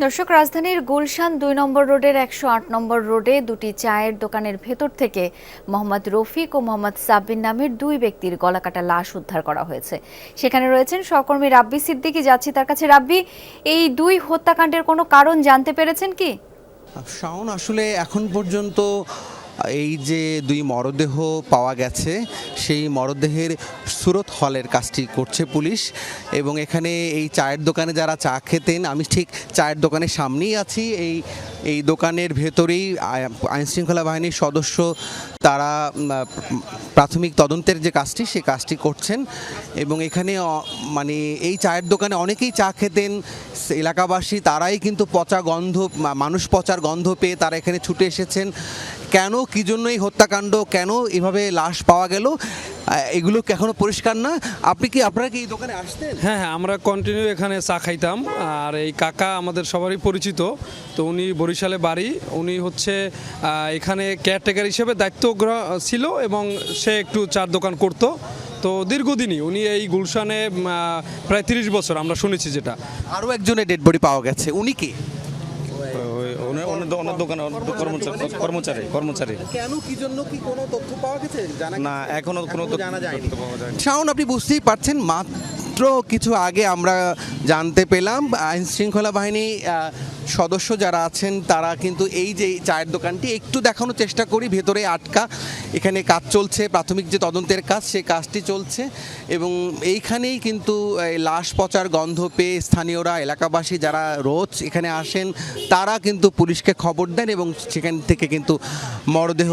দর্শক, রাজধানীর গুলশান ২ নম্বর রোডের ১০৮ নম্বর রোডে দুটি চায়ের দোকানের ভেতর থেকে মোহাম্মদ রফিক ও মোহাম্মদ সাব্বির নামের দুই ব্যক্তির গলাকাটা লাশ উদ্ধার করা হয়েছে। সেখানে রয়েছেন সহকর্মী রাব্বি সিদ্দিকী। যাচ্ছি তার কাছে। রাব্বি, এই দুই হত্যাকাণ্ডের কোনো কারণ জানতে পেরেছেন কি? শাওন, আসলে এখন পর্যন্ত এই যে দুই মরদেহ পাওয়া গেছে, সেই মরদেহের সুরত হলের কাজটি করছে পুলিশ। এবং এখানে এই চায়ের দোকানে যারা চা খেতেন, আমি ঠিক চায়ের দোকানের সামনেই আছি। এই দোকানের ভেতরেই আইনশৃঙ্খলা বাহিনীর সদস্য তারা প্রাথমিক তদন্তের যে কাজটি, সেই কাজটি করছেন। এবং এখানে মানে এই চায়ের দোকানে অনেকেই চা খেতেন, এলাকাবাসী তারাই কিন্তু পচা গন্ধ, মানুষ পচার গন্ধ পেয়ে তারা এখানে ছুটে এসেছেন। কেন, কী জন্য এই হত্যাকাণ্ড, কেন এভাবে লাশ পাওয়া গেল, এগুলো এখনো পরিষ্কার না। আপনারা কি এই দোকানে আসতেন? হ্যাঁ, আমরা কন্টিনিউ এখানে চা খাইতাম। আর এই কাকা আমাদের সবারই পরিচিত। তো উনি বরিশালে বাড়ি, উনি হচ্ছে এখানে কেয়ারটেকার হিসেবে দায়িত্ব ছিল এবং সে একটু চার দোকান করতো। তো দীর্ঘদিনই উনি এই গুলশানে প্রায় ৩০ বছর আমরা শুনেছি। যেটা আরও একজনের ডেড বডি পাওয়া গেছে, উনি কি? কর্মচারী। কেন, কি জন্য, কি কোনো তথ্য পাওয়া গেছে? না, এখনো কোনো জানা যায়নি। তথ্য পাওয়া যায়নি। শাওন, আপনি বুঝতেই পারছেন, মাত্র কিছু আগে আমরা জানতে পেলাম আইন শৃঙ্খলা বাহিনী সদস্য যারা আছেন তারা কিন্তু এই যে চায়ের দোকানটি একটু দেখানোর চেষ্টা করি, ভেতরে আটকা, এখানে কাজ চলছে, প্রাথমিক যে তদন্তের কাজ সেই কাজটি চলছে। এবং এইখানেই কিন্তু লাশ পচার গন্ধ পেয়ে স্থানীয়রা, এলাকাবাসী যারা রোজ এখানে আসেন, তারা কিন্তু পুলিশকে খবর দেন এবং সেখান থেকে কিন্তু মরদেহ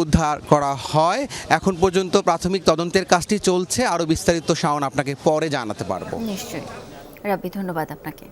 উদ্ধার করা হয়। এখন পর্যন্ত প্রাথমিক তদন্তের কাজটি চলছে। আরও বিস্তারিত শাওন আপনাকে পরে জানাতে পারবো। নিশ্চয়ই রাব্বি, ধন্যবাদ আপনাকে।